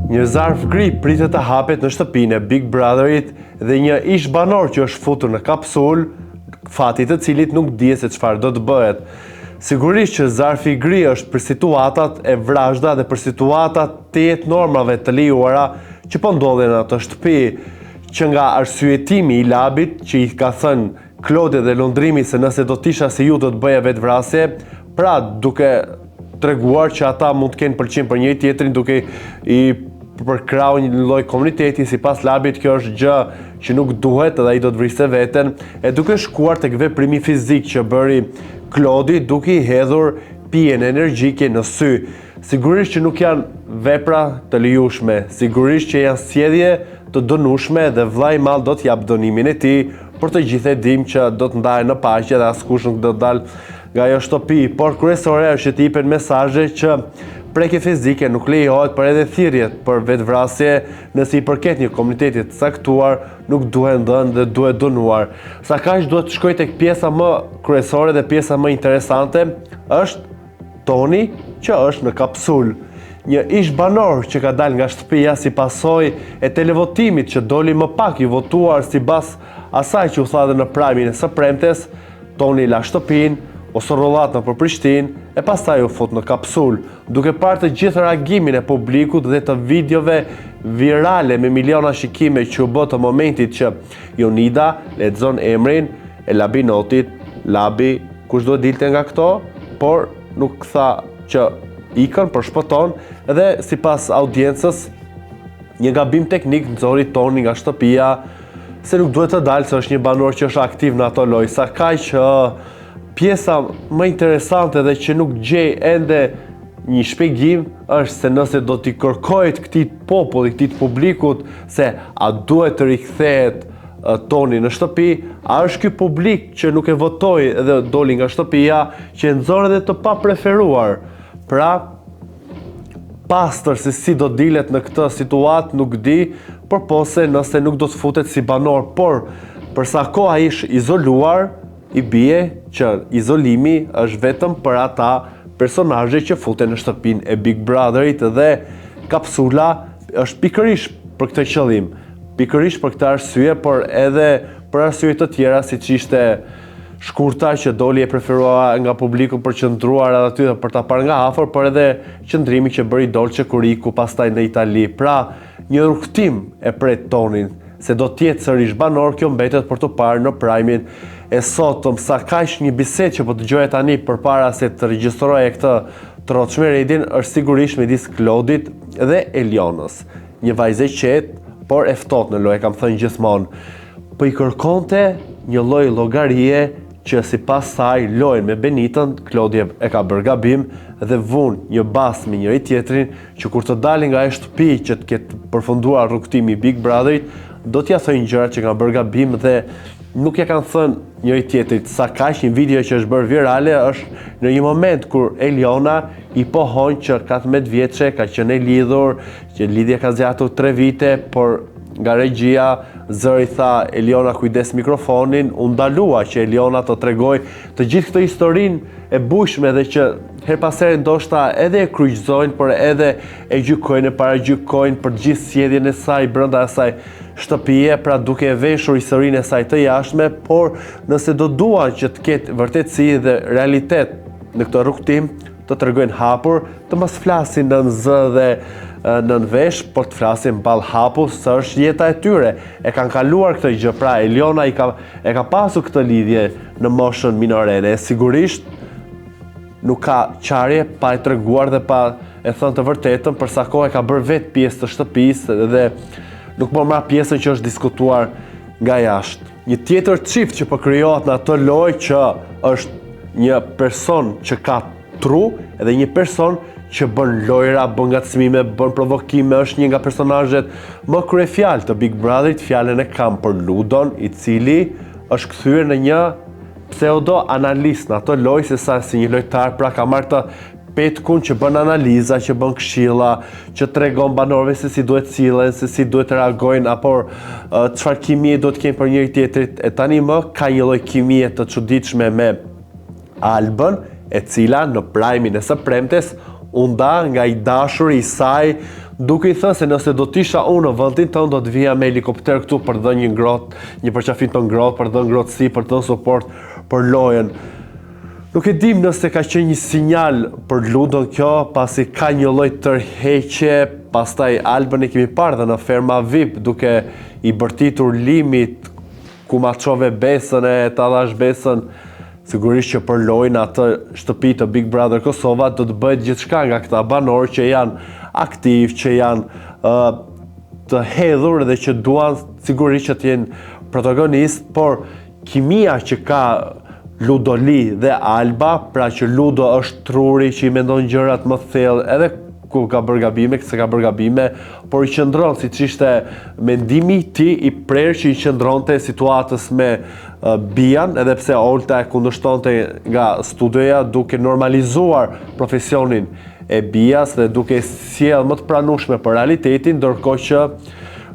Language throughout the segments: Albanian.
Një zarf gri pritet të hapet në shtëpinë e Big Brotherit dhe një ish banor që është futur në kapsul, fati të cilit nuk dihet se çfarë do të bëhet. Sigurisht që zarfi gri është për situatat e vrazhda dhe për situatat të jetë normave të lejuara që po ndodhen në atë shtëpi, që nga arsyetimi i labit që i ka thënë Klodi dhe lundrimi se nëse do t'isha si ju do të bëja vetvrasje, pra duke treguar që ata mund të kenë pëlqim për njëri tjetrin, duke i përkrau një lloj komuniteti, sipas labit kjo është gjë që nuk duhet dhe ai do të vriste veten, e duke shkuar tek veprimi fizik që bëri Klodi duke i hedhur pijen energjike në sy. Sigurisht që nuk janë vepra të lejueshme, sigurisht që janë sjellje të dënueshme dhe vllai i madh do të jap dënimin e tij, por të gjithë e dim që do të ndahen në paqe dhe askush nuk do të dalë nga ajo shtëpi, por kryesore është që të jepen mesazhe që prekje fizike nuk lejohet, por edhe thirrjet për vetvrasje nëse i përket një komuniteti të caktuar nuk duhet dhënë dhe duhet dënuar. Sa kaq duhet të shkoj tek pjesa më kryesore dhe pjesa më interesante është Toni që është në kapsul. Një ish banor që ka dalë nga shtëpia si pasojë e televotimit që doli më pak i votuar sipas asaj që u tha dhe në prajmin e së premtes, Toni la shtëpinë, ose rollat në për Prishtinë e pastaj u fut në kapsul, duke parë të gjithë reagimin e publikut dhe të videove virale me miliona shikime që u bë të momentit që Jonida lexon emrin e labinotit, Labi, kush do dilte nga këto, por nuk tha që ikën për shpëton dhe sipas audiencës një gabim teknik nxori Toni nga shtëpia se nuk duhet të dalë se është një banor që është aktiv në ato lojë. Sa kaq pjesa më interesante dhe që nuk gjej ende një shpjegim është se nëse do t'i kërkohet këtij populli, këtij publikut se a duhet të rikthehet Toni në shtëpi, a është ky publik që nuk e votoi dhe doli nga shtëpia që e nxorë edhe të papreferuar. Pra, pastër se si do dilet në këtë situatë nuk di, përpose nëse nuk do të futet si banor, por përsa koha ish izoluar, i bie që izolimi është vetëm për ata personazhe që futen në shtëpinë e Big Brotherit dhe kapsula është pikërisht për këtë qëllim, pikërisht për këtë arsye, por edhe për arsye të tjera siç ishte shkurta që doli e preferuar nga publiku për qëndruar edhe aty dhe për ta parë nga afër, por edhe qëndrimi që bëri Dolce Kuriku pastaj në Itali. Pra, një rrugtim e pret Tonin se do të jetë sërish banor, kjo mbetet për të parë në prajmin e sotëm. Sa kaq një bisedë që po dëgjoje tani përpara se të regjistroje këtë trotshme redin është sigurisht midis Klodit dhe Elionës. Një vajzë e qetë, por e ftohtë në lojë, kam thënë gjithmonë. Po i kërkonte një lloj llogarie që sipas saj lojën me Benitën, Klodi e ka bërë gabim dhe vun një bastë me njëri tjetrin që kur të dalin nga e shtëpi që të ketë përfunduar rrugtimi i Big Brotherit, do t'ja thënë gjërat që kanë bërë gabim dhe nuk ja kanë thënë njëri tjetrit. Sa kaq një video që është bërë virale është në një moment kur Eliona i pohon që 14 vjeçe ka qenë e lidhur, që lidhja ka zgjatur 3 vite, por nga regjia zëri tha Eliona kujdes mikrofonin, u ndalua që Eliona të tregoj të gjithë këtë historinë e bujshme dhe që her pas here ndoshta edhe e kryqëzojnë, por edhe e gjykojnë, e paragjykojnë për gjithë sjelljen e saj brenda asaj shtëpie, pra duke e veshur historinë e saj të jashtme, por nëse do duan që të ketë vërtetësi dhe realitet në këtë rrugtim, të tregojnë hapur, të mos flasin në zë dhe në vesh, por të flasin ball hapur se është jeta e tyre. E kanë kaluar këtë gjë, pra Eliona e ka pasur këtë lidhje në moshën minorene. Sigurisht nuk ka qarje pa e treguar dhe pa e thënë të vërtetën, për sa kohë e ka bërë vetë pjesë të shtëpisë dhe nuk më marr pjesën që është diskutuar nga jashtë. Një tjetër çift që po krijohet në atë lojë që është një person që ka tru edhe një person që bën lojra, bën ngacmime, bën provokime, është një nga personazhet më kryefjalë të Big Brotherit. Fjalën e kam për Ludon, i cili është kthyer në një pseudo analist në ato lojë se sa si një lojtar, pra ka marrë të petkun që bën analiza, që bën këshilla, që tregon banorëve se si duhet sillen, se si duhet reagojnë, apo çfarë kimie do të kenë për njëri tjetrit. E tani më ka një lloj kimie të çuditshme me Albën, e cila në prajmin e së premtes nda nga i dashur i saj, duke i thënë se nëse do t'isha unë në vendin tënd do të vija me helikopter këtu për të dhënë një ngrohtë, një përqafim të ngrohtë, për të dhënë ngrohtësi, për të dhënë suport për lojën. Nuk e dim nëse ka qenë një sinjal për Ludon kjo, pasi ka një lloj tërheqje, pastaj Albën e kemi parë dhe në ferma VIP duke i bërtitur limit ku maçove besën e ta dhash besën. Sigurisht që për lojën atë shtëpi të Big Brother Kosova do të bëhet gjithçka nga këta banorë që janë aktiv, që janë të hedhur dhe që duan sigurisht që të jenë protagonist, por kimia që ka Ludoli dhe Alba, pra që Ludo është truri që i mendon gjërat më thellë, edhe ku ka bërë gabime, se ka bërë gabime, por i qëndron, si që ishte mendimi i tij i prerë që i qëndronte situatës me Bian, edhe pse Olta e kundërshtonte nga studioja duke normalizuar profesionin e Bias dhe duke sjellë më të pranueshme për realitetin, ndërkohë që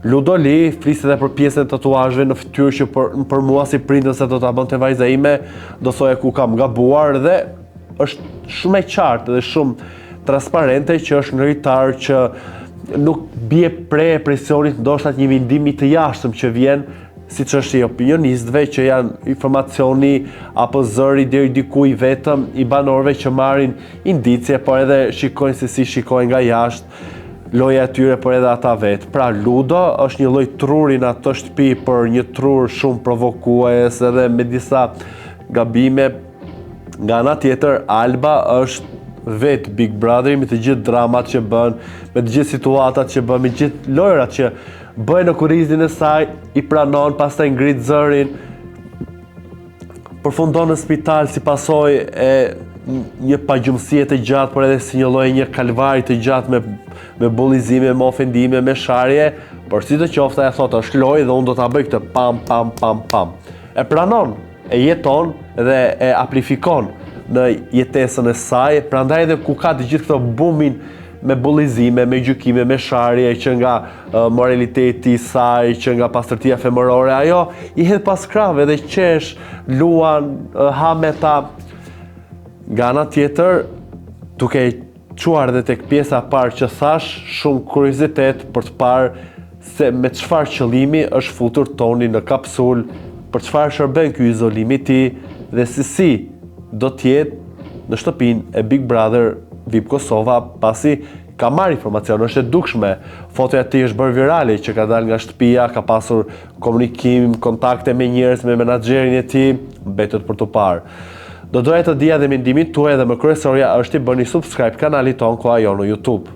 Ludoli flisë edhe për pjesën e tatuazheve në fytyrë që për mua si prindër se do ta bënte vajza ime, do thoya ku kam gabuar dhe është shumë e qartë dhe shumë transparente që është ngritar që nuk bie pre presionit ndoshta një vendimi të jashtëm që vjen siç është i opinionistëve që janë informacioni apo zëri deri diku i vetëm i banorëve që marrin indicie, por edhe shikojnë se si shikojnë nga jashtë loja e tyre, por edhe ata vetë. Pra Ludo është një lloj truri në atë shtëpi, por një trur shumë provokues edhe me disa gabime. Nga ana tjetër, Alba është vetë Big Brother me të gjithë dramat që bën, me të gjithë situatat që bën, me të gjithë lojrat që bëjnë në kurrizin e saj, i pranon, pastaj ngrit zërin, përfundon në spital si pasojë e një pagjumësie të gjatë, por edhe si një lloj një kalvari të gjatë me bullizime, me ofendime, me sharje, por si të qoftë ajo thotë është lojë dhe unë do ta bëj këtë pam. E pranon, e jeton dhe e amplifikon në jetesën e saj, prandaj edhe ku ka të gjithë këto bumin me bullizime, me gjykime, me sharje, që nga moraliteti i saj, që nga pastërtia femërore, ajo i hedh pas krave dhe qesh, luan, hameta. Nga ana tjetër, duke çuar edhe tek pjesa e parë që thash, shumë kuriozitet për të parë se me çfarë qëllimi është futur Toni në kapsul, për çfarë shërben ky izolim i tij dhe si do të jetë në shtëpinë e Big Brother VIP Kosova, pasi ka marrë informacion, është e dukshme. Fotoja e tij është bërë virale që ka dalë nga shtëpia, ka pasur komunikim, kontakte me njerëz, me menaxherin e tij, mbetet për të parë. Do doja të dija dhe mendimin tuaj dhe më kryesorja është i bëni subscribe kanalit ton Koha Jo në YouTube.